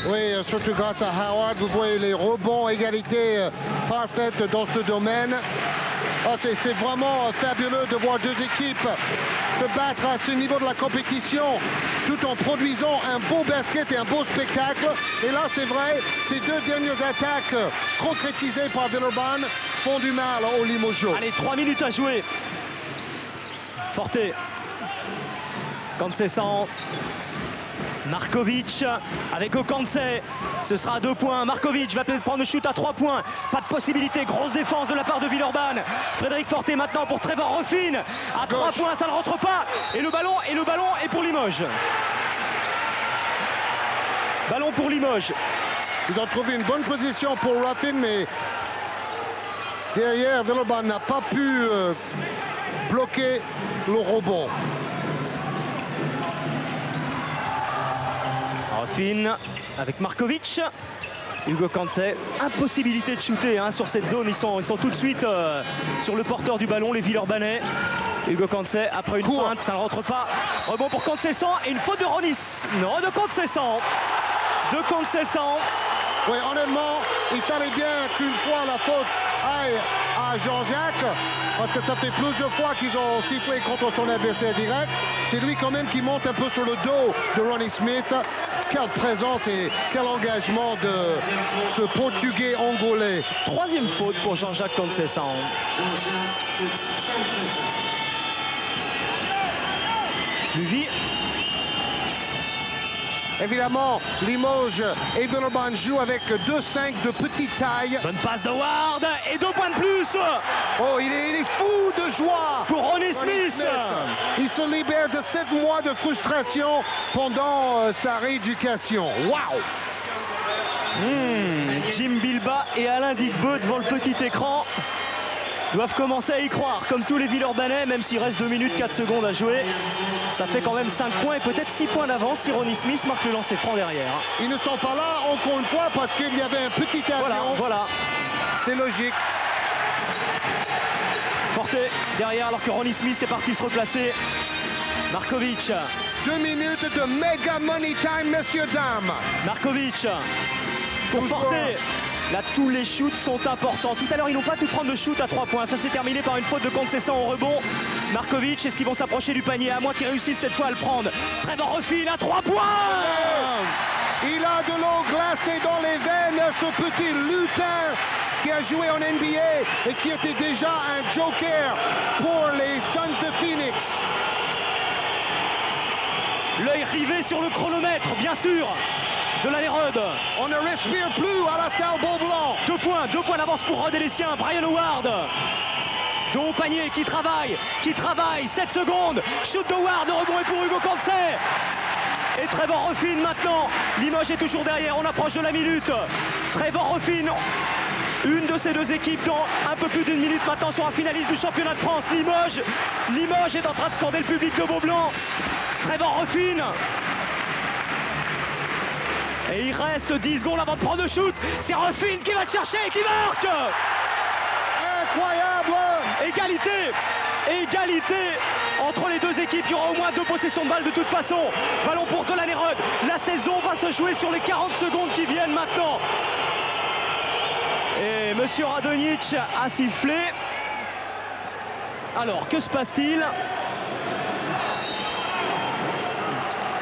Oui, surtout grâce à Howard, vous voyez les rebonds, égalité parfaite dans ce domaine. Oh, c'est vraiment fabuleux de voir deux équipes se battre à ce niveau de la compétition. tout en produisant un beau basket et un beau spectacle. Et là, c'est vrai, ces deux dernières attaques concrétisées par Villeurbanne font du mal au Limoges. Allez, 3 minutes à jouer. Forte. Conceição. Markovic avec Okanse, ce sera 2 points. Markovic va peut-être prendre le shoot à 3 points. Pas de possibilité, grosse défense de la part de Villeurbanne. Frédéric Forte maintenant pour Trevor Ruffin. À 3 points, ça ne rentre pas. Et le ballon est pour Limoges. Ballon pour Limoges. Ils ont trouvé une bonne position pour Ruffin, mais derrière, Villeurbanne n'a pas pu bloquer le rebond. Ruffin avec Markovic. Hugo Kantse, impossibilité de shooter hein, sur cette zone. Ils sont tout de suite sur le porteur du ballon, les Villeurbanais. Hugo Kantse après une feinte, ça ne rentre pas. Rebond pour Conceição et une faute de Ronis. Non, de Conceição. De Conceição. Oui, honnêtement, il fallait bien qu'une fois la faute aille à Jean-Jacques, parce que ça fait plusieurs fois qu'ils ont sifflé contre son adversaire direct. C'est lui quand même qui monte un peu sur le dos de Ronnie Smith. Quelle présence et quel engagement de ce Portugais angolais. 3e faute pour Jean-Jacques Conceição. Luvie. Évidemment, Limoges et Villeurbanne jouent avec 2-5 de petite taille. Bonne passe de Ward et 2 points de plus. Oh, il est fou de joie pour Ronnie Smith. Il se libère de 7 mois de frustration pendant sa rééducation. Waouh! Jim Bilba et Alain Digbeu devant le petit écran doivent commencer à y croire, comme tous les Villeurbanais, même s'il reste 2 minutes 4 secondes à jouer. Ça fait quand même 5 points et peut-être 6 points d'avance si Ronnie Smith marque le lancer franc derrière. Ils ne sont pas là encore une fois parce qu'il y avait un petit avion. Voilà. C'est logique. Porté derrière alors que Ronnie Smith est parti se replacer. Markovic. 2 minutes de méga money time, messieurs, dames. Markovic pour Forte. Là, tous les shoots sont importants. Tout à l'heure, ils n'ont pas pu prendre le shoot à 3 points. Ça s'est terminé par une faute de Conceição au rebond. Markovic, est-ce qu'ils vont s'approcher du panier? À moins qu'ils réussissent cette fois à le prendre. Trevor Ruffin à 3 points. Il a de l'eau glacée dans les veines, ce petit lutin qui a joué en NBA et qui était déjà un joker pour les Suns de Phoenix. L'œil rivé sur le chronomètre, bien sûr, de la Lérode. On ne respire plus à la salle Beaublanc. 2 points d'avance pour Rod et les siens. Brian Howard. Dos au panier, qui travaille, 7 secondes. Shoot de Howard, le rebond est pour Hugo Kantse. Et Trevor Ruffin maintenant. Limoges est toujours derrière, on approche de la minute. Trevor Ruffin, une de ces deux équipes dans un peu plus d'1 minute maintenant sur un finaliste du championnat de France. Limoges est en train de scander le public de Beaublanc. Trevor Ruffin. Et il reste 10 secondes avant de prendre le shoot. C'est Ruffin qui va le chercher et qui marque. Incroyable. Égalité entre les deux équipes. Il y aura au moins 2 possessions de balle de toute façon. Ballon pour Delaney-Rod. La saison va se jouer sur les 40 secondes qui viennent maintenant. Et Monsieur Radonjic a sifflé. Alors, que se passe-t-il?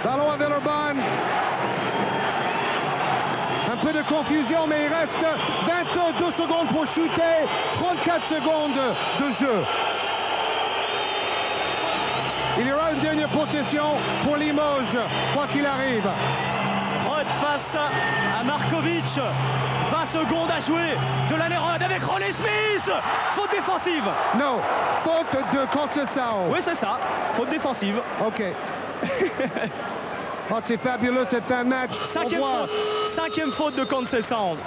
Ballon à Villeurbanne. Un peu de confusion, mais il reste 22 secondes pour shooter, 34 secondes de jeu. Il y aura une dernière possession pour Limoges, quoi qu'il arrive. Rod face à Markovic. 20 secondes à jouer. Delaney-Rod avec Ronnie Smith. Faute défensive. Non, faute de Conceição. Oui, c'est ça. Faute défensive. OK. Oh, c'est fabuleux cette fin de match. Cinquième faute de Conceição.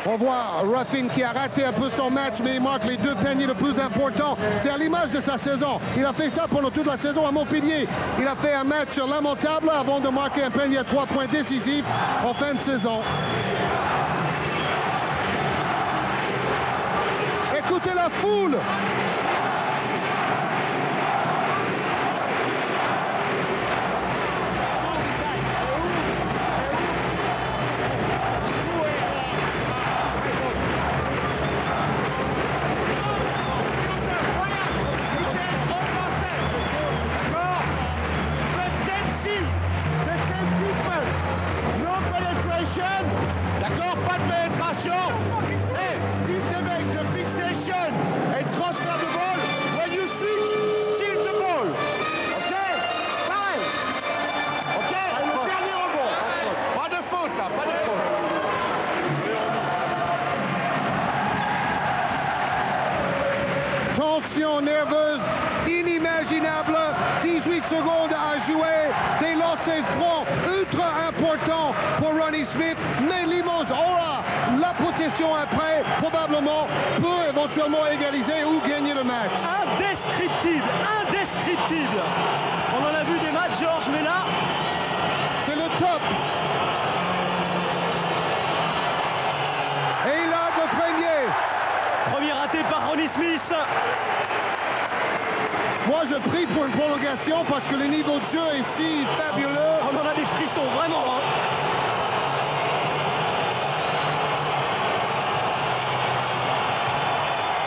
On voit Ruffin qui a raté un peu son match, mais il manque les 2 paniers les plus importants. C'est à l'image de sa saison. Il a fait ça pendant toute la saison à Montpellier. Il a fait un match lamentable avant de marquer un panier à 3 points décisif en fin de saison. Écoutez la foule. secondes à jouer. Des lancers francs ultra importants pour Ronnie Smith. Mais Limoges aura la possession après, probablement peut éventuellement égaliser ou gagner le match. Indescriptible, indescriptible. On en a vu des matchs, Georges, mais là, c'est le top. Et il a le premier. premier raté par Ronnie Smith. Moi, je prie pour une prolongation parce que le niveau de jeu est si fabuleux. On en a des frissons, vraiment. Hein.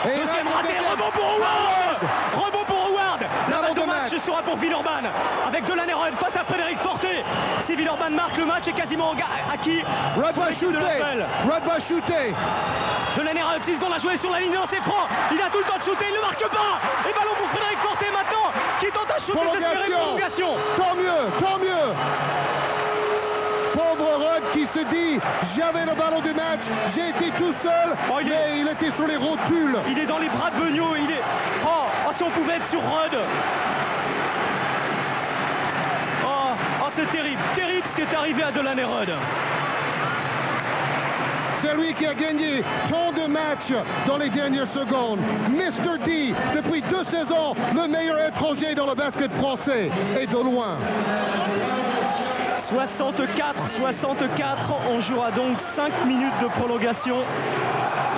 Et Deuxième raté, rebond pour Howard. Rebond pour Howard. La balle de match sera pour Villeurbanne avec Delaney-Rod face à Frédéric Forté. Si Villeurbanne marque, le match est quasiment acquis. Rod va shooter. Rod va shooter. Delaney-Rod, 6 secondes à jouer sur la ligne de lancer franc. Il a tout le temps de shooter, il ne marque pas. Et ballon pour Frédéric Forté maintenant qui tente à shooter désespéré. Prolongation. Tant mieux, tant mieux. Pauvre Rod qui se dit j'avais le ballon du match, j'ai été tout seul, mais il était sur les rotules. Il est dans les bras de Beugnot, il est... Oh, si on pouvait être sur Rod. Oh, c'est terrible, terrible ce qui est arrivé à Delaney-Rod. C'est lui qui a gagné tant de matchs dans les dernières secondes. Mr. D, depuis 2 saisons, le meilleur étranger dans le basket français, et de loin. 64, on jouera donc 5 minutes de prolongation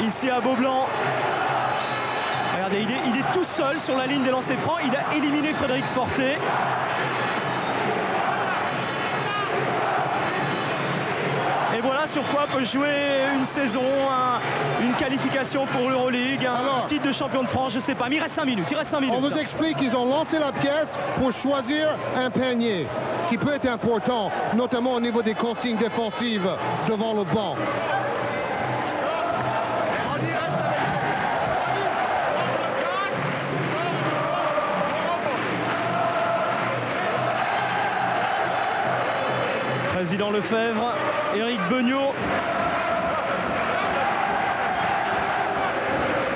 ici à Beaublanc. Regardez, il est tout seul sur la ligne des lancers francs, il a éliminé Frédéric Forté. Et voilà sur quoi peut jouer une saison, une qualification pour l'Euroleague, un titre de champion de France, je sais pas, mais il reste 5 minutes, On vous explique qu'ils ont lancé la pièce pour choisir un panier qui peut être important, notamment au niveau des consignes défensives devant le banc. Président Lefebvre, Éric Beugnot.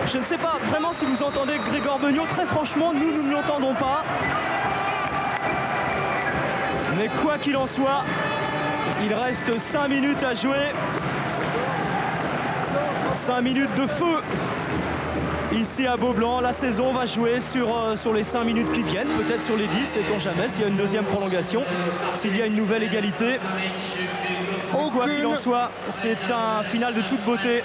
Je ne sais pas vraiment si vous entendez Grégoire Beugnot. Très franchement, nous ne l'entendons pas. Mais quoi qu'il en soit, il reste 5 minutes à jouer. 5 minutes de feu ici à Beaublanc. La saison va jouer sur les 5 minutes qui viennent, peut-être sur les 10, sait-on jamais, s'il y a une deuxième prolongation, s'il y a une nouvelle égalité. Quoi qu'il en soit, c'est un final de toute beauté.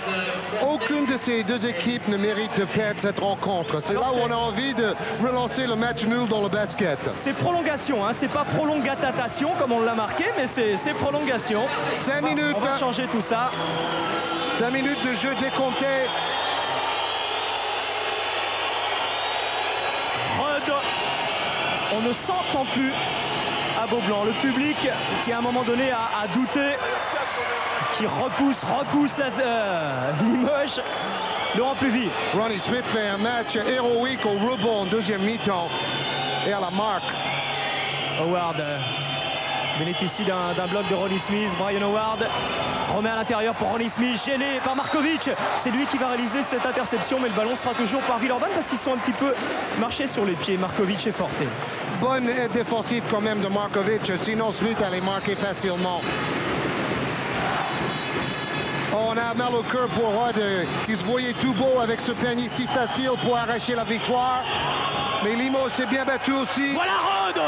Aucune de ces deux équipes ne mérite de perdre cette rencontre. C'est là où on a envie de relancer le match nul dans le basket. C'est prolongation, hein. C'est pas prolongatatation comme on l'a marqué, mais c'est prolongation. 5 minutes. On va changer tout ça. 5 minutes de jeu décompté. Rod, on ne s'entend plus à Beaublanc. Le public qui à un moment donné a douté, qui repousse Limoges, Laurent Pluvy. Ronnie Smith fait un match héroïque au rebond en deuxième mi-temps et à la marque. Howard bénéficie d'un bloc de Ronnie Smith. Brian Howard remet à l'intérieur pour Ronnie Smith, gêné par Markovic. C'est lui qui va réaliser cette interception, mais le ballon sera toujours par Villeurbanne parce qu'ils sont un petit peu marchés sur les pieds, Markovic et Forté. Bonne aide défensive quand même de Markovic, sinon Smith allait marquer facilement. On a mal au cœur pour Rod, qui se voyait tout beau avec ce panier si facile pour arracher la victoire. Mais Limoges s'est bien battu aussi. Voilà Rod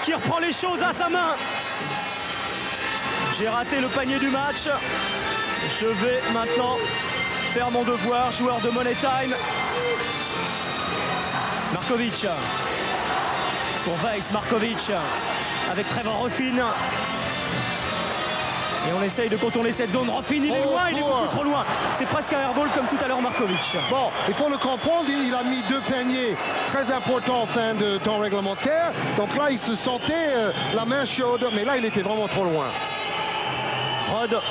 qui reprend les choses à sa main. J'ai raté le panier du match. Je vais maintenant faire mon devoir, joueur de Money Time. Markovic. Pour Weiss, Markovic avec Trevor Ruffin. Et on essaye de contourner cette zone. Ruffin, il est loin, il est beaucoup trop loin. C'est presque un airball comme tout à l'heure Markovic. Bon, il faut le comprendre, il a mis 2 paniers très importants en fin de temps réglementaire. Donc là, il se sentait la main chaude, mais là, il était vraiment trop loin. Rod.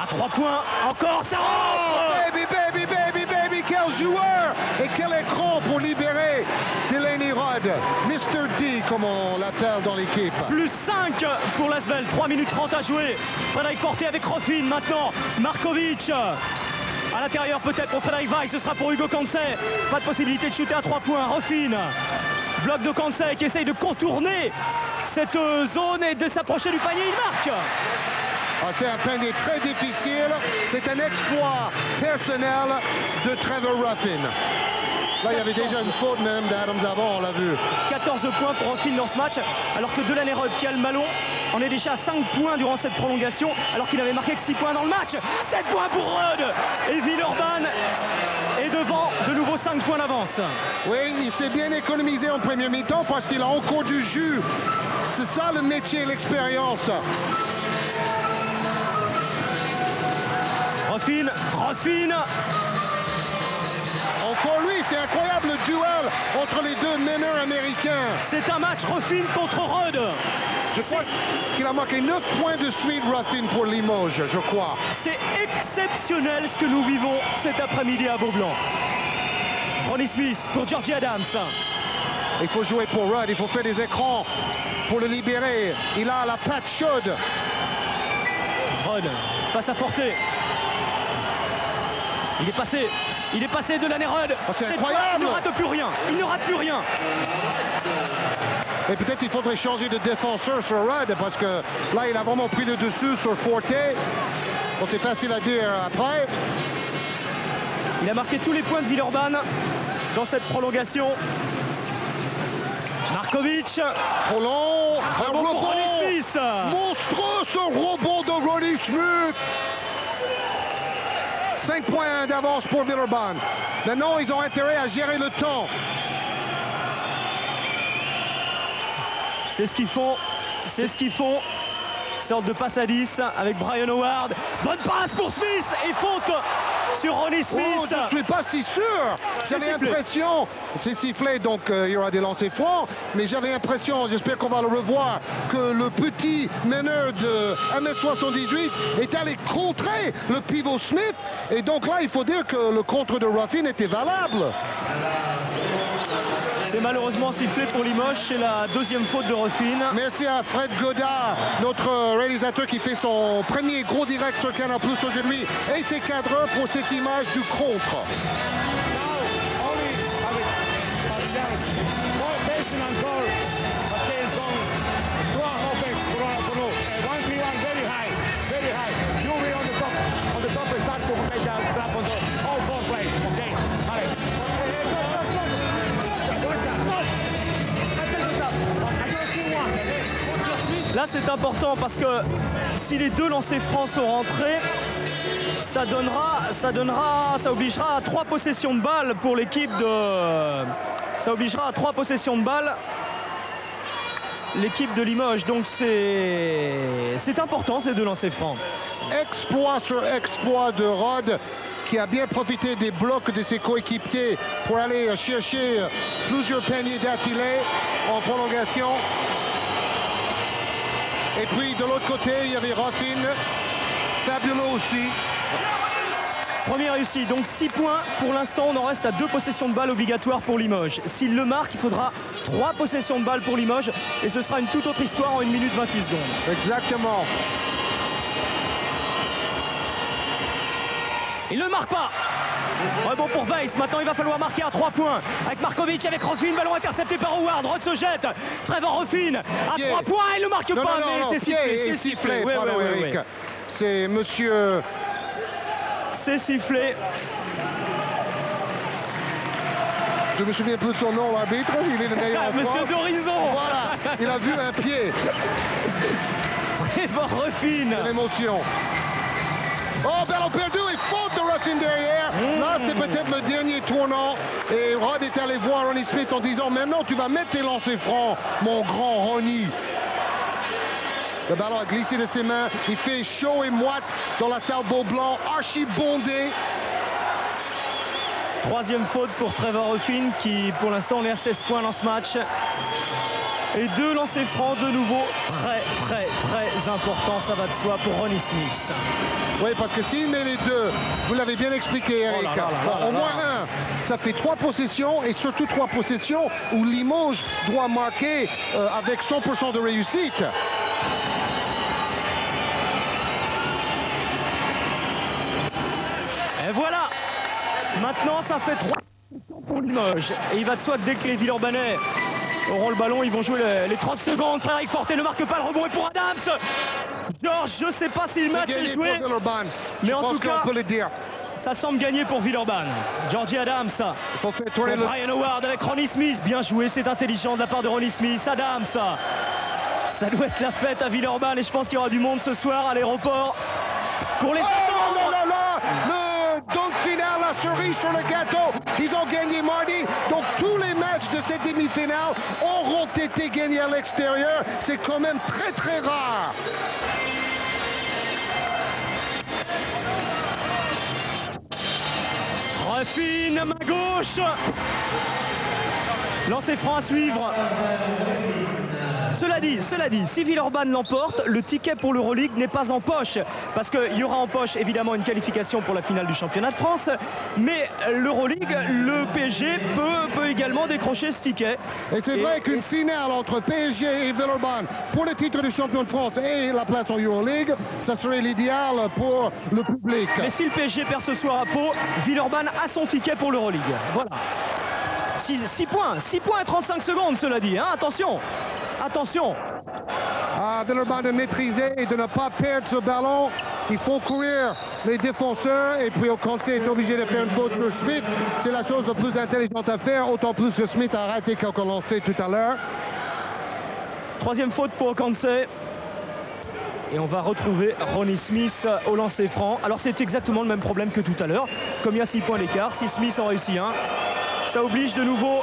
À 3 points, encore, ça rentre! Baby, quel joueur! Et quel écran pour libérer Delaney-Rod. Mr. D, comme on l'appelle dans l'équipe. Plus 5 pour l'Asvel, 3 minutes 30 à jouer. Frédéric Forté avec Ruffin maintenant. Markovic. À l'intérieur peut-être pour Frédéric Weiss, ce sera pour Hugo Cancet. Pas de possibilité de shooter à 3 points. Ruffin. Bloc de Kansai qui essaye de contourner cette zone et de s'approcher du panier. Il marque. Ah, c'est un panier très difficile. C'est un exploit personnel de Trevor Ruffin. Là, il y avait déjà une faute même d'Adams avant, on l'a vu. 14 points pour Ruffin dans ce match, alors que Delaney Rudd, qui a le ballon, en est déjà à 5 points durant cette prolongation, alors qu'il n'avait marqué que 6 points dans le match. 7 points pour Rudd. Et Villeurbanne est devant, de nouveau 5 points d'avance. Oui, il s'est bien économisé en première mi-temps parce qu'il a encore du jus. C'est ça le métier, l'expérience. Ruffin. Encore lui, c'est incroyable le duel entre les deux meneurs américains. C'est un match Ruffin contre Rudd. Je crois qu'il a marqué 9 points de suite, Ruffin, pour Limoges, je crois. C'est exceptionnel ce que nous vivons cet après-midi à Beaublanc. Ronnie Smith pour Georgie Adams. Il faut jouer pour Rudd, il faut faire des écrans pour le libérer. Il a la patte chaude. Rudd face à Forte. Il est passé de Delaney Rudd. Oh, c'est Cette incroyable. fois, il ne rate plus rien. Il ne rate plus rien. Et peut-être qu'il faudrait changer de défenseur sur Rudd parce que là, il a vraiment pris le dessus sur Forte. Bon, c'est facile à dire après. Il a marqué tous les points de Villeurbanne dans cette prolongation. Markovic. Roland, un Bon pour rebond Ronnie Smith. monstrueux, ce rebond de Ronnie Smith. 5 points d'avance pour Villeurbanne. Maintenant, ils ont intérêt à gérer le temps. C'est ce qu'ils font. Sorte de passe à 10 avec Brian Howard. Bonne passe pour Smith et faute sur Ronnie Smith. Oh, je ne suis pas si sûr. J'avais sifflé. l'impression, c'est sifflé, donc il y aura des lancers francs, mais j'avais l'impression, j'espère qu'on va le revoir, que le petit meneur de 1m78 est allé contrer le pivot Smith. Et donc là, il faut dire que le contre de Ruffin était valable. C'est malheureusement sifflé pour Limoges. C'est la deuxième faute de Ruffin. Merci à Fred Godard, notre réalisateur qui fait son premier gros direct sur Canal Plus aujourd'hui. Et ses cadreurs pour cette image du contre. Now, only avec patience, more patient encore, parce qu'ils sont trois offense pour nous. 1-3-1 very high, very high. You will be on the top start to make a trap on the all four plays, okay? Allez. Là, c'est important parce que si les deux lancers francs sont rentrés, ça obligera à 3 possessions de balles pour l'équipe de... Ça obligera à 3 possessions de balles l'équipe de Limoges. Donc c'est important ces deux lancers francs. Exploit sur exploit de Rudd qui a bien profité des blocs de ses coéquipiers pour aller chercher plusieurs paniers d'affilée en prolongation. Et puis de l'autre côté, il y avait Ruffin, fabuleux aussi. Premier réussi, donc 6 points. Pour l'instant, on en reste à 2 possessions de balles obligatoires pour Limoges. S'il le marque, il faudra 3 possessions de balles pour Limoges. Et ce sera une toute autre histoire en 1 minute 28 secondes. Exactement. Il ne marque pas. Rebond pour Weiss. Maintenant, il va falloir marquer à 3 points. Avec Markovic, avec Ruffin. Ballon intercepté par Howard. Rudd se jette. Trevor Ruffin à 3 points. Il ne marque pas, mais c'est sifflé. C'est sifflé. Oui, Pardon, oui, oui, Eric. oui. C'est monsieur... C'est sifflé. Je me souviens plus de son nom, l'arbitre. Il est le meilleur en Monsieur France. d'Horizon. Voilà, il a vu un pied. Trevor Ruffin. C'est l'émotion. Oh, ballon perdu et faute de Ruffin derrière. Là, c'est peut-être le dernier tournant. Et Rudd est allé voir Ronnie Smith en disant « Maintenant, tu vas mettre tes lancers francs, mon grand Ronnie. » Le ballon a glissé de ses mains. Il fait chaud et moite dans la salle Beaublanc, archi bondé. Troisième faute pour Trevor Ruffin qui, pour l'instant, on est à 16 points dans ce match. Et 2 lancers francs de nouveau très importants, ça va de soi pour Ronnie Smith. Oui, parce que s'il met les deux, vous l'avez bien expliqué, Eric, au moins un, ça fait 3 possessions et surtout 3 possessions où Limoges doit marquer avec 100% de réussite. Et voilà. Maintenant, ça fait 3 pour Limoges. Et il va de soi dès que les Villeurbanais auront le ballon. Ils vont jouer les 30 secondes. Frédéric Forté ne marque pas, le rebond est pour Adams. Georges, je ne sais pas si le match est joué, mais en tout cas, ça semble gagner pour Villeurbanne. Georgie Adams. Il faut faire tourner le... Brian Howard avec Ronnie Smith. Bien joué, c'est intelligent de la part de Ronnie Smith. Adams. Ça doit être la fête à Villeurbanne et je pense qu'il y aura du monde ce soir à l'aéroport pour les attendre. Le donc final, la cerise sur le gâteau. Ils ont gagné mardi. Donc tous les matchs de cette demi-finale auront été gagnés à l'extérieur. C'est quand même très très rare. Refine, main gauche. Lancer franc à suivre. Cela dit, si Villeurbanne l'emporte, le ticket pour l'Euroleague n'est pas en poche. Parce qu'il y aura en poche évidemment une qualification pour la finale du championnat de France. Mais l'Euroleague, le PSG peut également décrocher ce ticket. Et c'est vrai qu'une finale entre PSG et Villeurbanne pour le titre de champion de France et la place en Euroleague, ça serait l'idéal pour le public. Mais si le PSG perd ce soir à Pau, Villeurbanne a son ticket pour l'Euroleague. Voilà. 6 points et 35 secondes, cela dit. Hein, attention. Villeurbanne de maîtriser et de ne pas perdre ce ballon. Il faut courir les défenseurs et puis Okontse est obligé de faire une faute sur Smith. C'est la chose la plus intelligente à faire, autant plus que Smith a raté quelques lancers tout à l'heure. Troisième faute pour Okontse. Et on va retrouver Ronnie Smith au lancer franc. Alors c'est exactement le même problème que tout à l'heure. Comme il y a 6 points d'écart, si Smith en réussit un, ça oblige de nouveau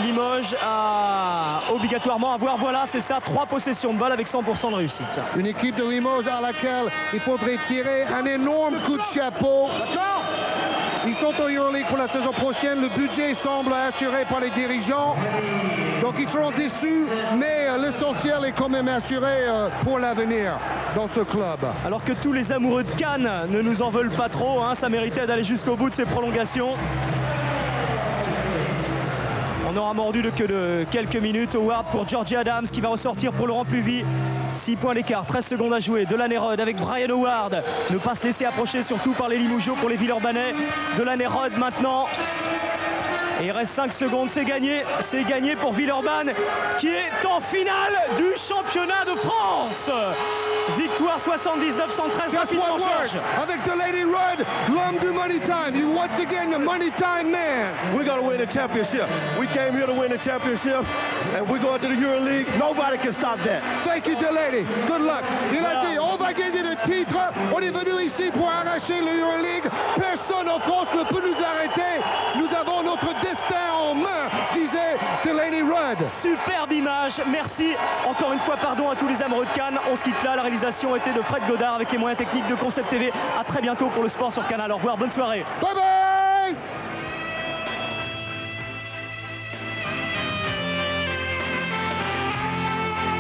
Limoges à obligatoirement avoir, voilà, c'est ça, 3 possessions de balle avec 100% de réussite. Une équipe de Limoges à laquelle il faudrait tirer un énorme coup de chapeau. Ils sont en Euroleague pour la saison prochaine. Le budget semble assuré par les dirigeants. Donc ils seront déçus, mais l'essentiel est quand même assuré pour l'avenir dans ce club. Alors que tous les amoureux de Cannes ne nous en veulent pas trop, hein, ça méritait d'aller jusqu'au bout de ces prolongations. On aura mordu que de quelques minutes. Howard pour Georgie Adams qui va ressortir pour Laurent Pluvy. 6 points d'écart, 13 secondes à jouer. Delaney-Rod avec Brian Howard. Ne pas se laisser approcher surtout par les Limougeaux pour les Villeurbanais. Delaney-Rod maintenant. Et il reste 5 secondes, c'est gagné pour Villeurbanne qui est en finale du championnat de France. Victoire 79-113 rapidement, Georges. Avec Delaney-Rod, l'homme du Money Time. You once again the Money Time man. We're going to win the championship. We came here to win the championship and we're going to the EuroLeague. Nobody can stop that. Thank you, Delaney. Good luck. Il a dit, on va gagner le titre. On est venu ici pour arracher le EuroLeague. Personne en France ne peut nous arrêter. Nous avons notre destin en main, disait Delaney-Rod. Superbe image, merci. Encore une fois, pardon à tous les amoureux de Cannes. On se quitte là, la réalisation était de Fred Godard avec les moyens techniques de Concept TV. À très bientôt pour le sport sur Canal. Au revoir, bonne soirée. Bye bye.